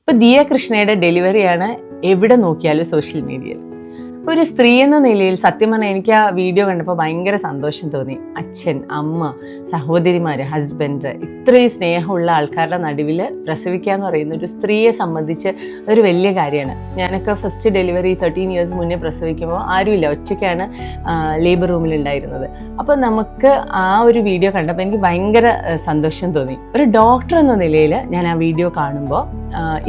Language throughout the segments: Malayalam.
ഇപ്പോൾ ദിയ കൃഷ്ണയുടെ ഡെലിവറിയാണ് എവിടെ നോക്കിയാലും സോഷ്യൽ മീഡിയയിൽ. ഒരു സ്ത്രീ എന്ന നിലയിൽ സത്യം പറഞ്ഞാൽ എനിക്ക് ആ വീഡിയോ കണ്ടപ്പോൾ ഭയങ്കര സന്തോഷം തോന്നി. അച്ഛൻ, അമ്മ, സഹോദരിമാർ, ഹസ്ബൻഡ്, ഇത്രയും സ്നേഹമുള്ള ആൾക്കാരുടെ നടുവിൽ പ്രസവിക്കുക എന്ന് പറയുന്ന ഒരു സ്ത്രീയെ സംബന്ധിച്ച് അതൊരു വലിയ കാര്യമാണ്. ഞാനൊക്കെ ഫസ്റ്റ് ഡെലിവറി 13 years മുന്നേ പ്രസവിക്കുമ്പോൾ ആരുമില്ല, ഒറ്റയ്ക്കാണ് ലേബർ റൂമിലുണ്ടായിരുന്നത്. അപ്പോൾ നമുക്ക് ആ ഒരു വീഡിയോ കണ്ടപ്പോൾ എനിക്ക് ഭയങ്കര സന്തോഷം തോന്നി. ഒരു ഡോക്ടർ എന്ന നിലയിൽ ഞാൻ ആ വീഡിയോ കാണുമ്പോൾ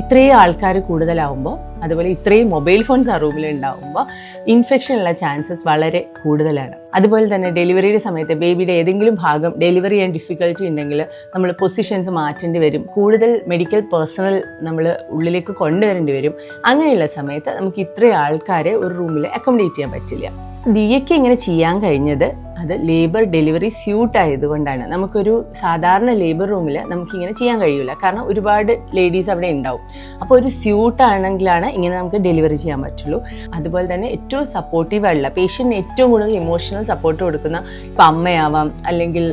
ഇത്രയും ആൾക്കാർ കൂടുതലാവുമ്പോൾ, അതുപോലെ ഇത്രയും മൊബൈൽ ഫോൺസ് ആ റൂമിൽ ഉണ്ടാകുമ്പോൾ ഇൻഫെക്ഷനുള്ള ചാൻസസ് വളരെ കൂടുതലാണ്. അതുപോലെ തന്നെ ഡെലിവറിയുടെ സമയത്ത് ബേബിയുടെ ഏതെങ്കിലും ഭാഗം ഡെലിവറി ചെയ്യാൻ ഡിഫിക്കൽറ്റി ഉണ്ടെങ്കിൽ നമ്മൾ പൊസിഷൻസ് മാറ്റേണ്ടി വരും, കൂടുതൽ മെഡിക്കൽ പേഴ്സണൽ നമ്മൾ ഉള്ളിലേക്ക് കൊണ്ടുവരേണ്ടി വരും. അങ്ങനെയുള്ള സമയത്ത് നമുക്ക് ഇത്രയും ആൾക്കാരെ ഒരു റൂമിൽ അക്കോമഡേറ്റ് ചെയ്യാൻ പറ്റില്ല. ദിയയ്ക്ക് ഇങ്ങനെ ചെയ്യാൻ കഴിഞ്ഞത് അത് ലേബർ ഡെലിവറി സ്യൂട്ട് ആയതുകൊണ്ടാണ്. നമുക്കൊരു സാധാരണ ലേബർ റൂമിൽ നമുക്കിങ്ങനെ ചെയ്യാൻ കഴിയില്ല, കാരണം ഒരുപാട് ലേഡീസ് അവിടെ ഉണ്ടാവും. അപ്പോൾ ഒരു സ്യൂട്ട് ആണെങ്കിലാണ് ഇങ്ങനെ നമുക്ക് ഡെലിവറി ചെയ്യാൻ പറ്റുള്ളൂ. അതുപോലെ തന്നെ ഏറ്റവും സപ്പോർട്ടീവായിട്ടുള്ള, പേഷ്യൻറ്റിന് ഏറ്റവും കൂടുതൽ ഇമോഷണൽ സപ്പോർട്ട് കൊടുക്കുന്ന, ഇപ്പോൾ അമ്മയാവാം, അല്ലെങ്കിൽ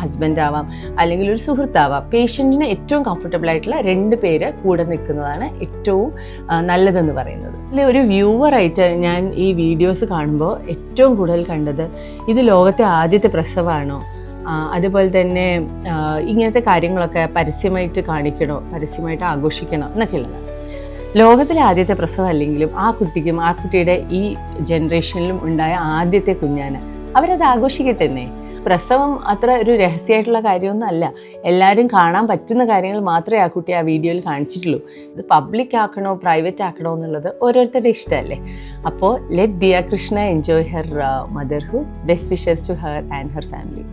ഹസ്ബൻഡ് ആവാം, അല്ലെങ്കിൽ ഒരു സുഹൃത്താവാം, പേഷ്യൻറ്റിന് ഏറ്റവും കംഫർട്ടബിൾ ആയിട്ടുള്ള 2 പേര് കൂടെ നിൽക്കുന്നതാണ് ഏറ്റവും നല്ലതെന്ന് പറയുന്നത്. അല്ലെ, ഒരു വ്യൂവറായിട്ട് ഞാൻ ഈ വീഡിയോസ് കാണുമ്പോൾ ഏറ്റവും കൂടുതൽ കണ്ടത് ഇത് ലോകത്തെ ആദ്യത്തെ പ്രസവമാണോ, അതുപോലെ തന്നെ ഇങ്ങനത്തെ കാര്യങ്ങളൊക്കെ പരസ്യമായിട്ട് കാണിക്കണോ, പരസ്യമായിട്ട് ആഘോഷിക്കണോ എന്നൊക്കെ ഉള്ളതാണ്. ലോകത്തിലെ ആദ്യത്തെ പ്രസവം അല്ലെങ്കിലും ആ കുട്ടിക്കും ആ കുട്ടിയുടെ ഈ ജനറേഷനിലും ഉണ്ടായ ആദ്യത്തെ കുഞ്ഞാണ്. അവരത് ആഘോഷിക്കട്ടെ. പ്രസവം അത്ര ഒരു രഹസ്യമായിട്ടുള്ള കാര്യമൊന്നും അല്ല. എല്ലാവരും കാണാൻ പറ്റുന്ന കാര്യങ്ങൾ മാത്രമേ ആ കുട്ടി ആ വീഡിയോയിൽ കാണിച്ചിട്ടുള്ളൂ. ഇത് പബ്ലിക് ആക്കണോ പ്രൈവറ്റ് ആക്കണോ എന്നുള്ളത് ഓരോരുത്തരുടെ ഇഷ്ടമല്ലേ. അപ്പോൾ let Diya Krishna enjoy her motherhood. Best wishes to her and her family.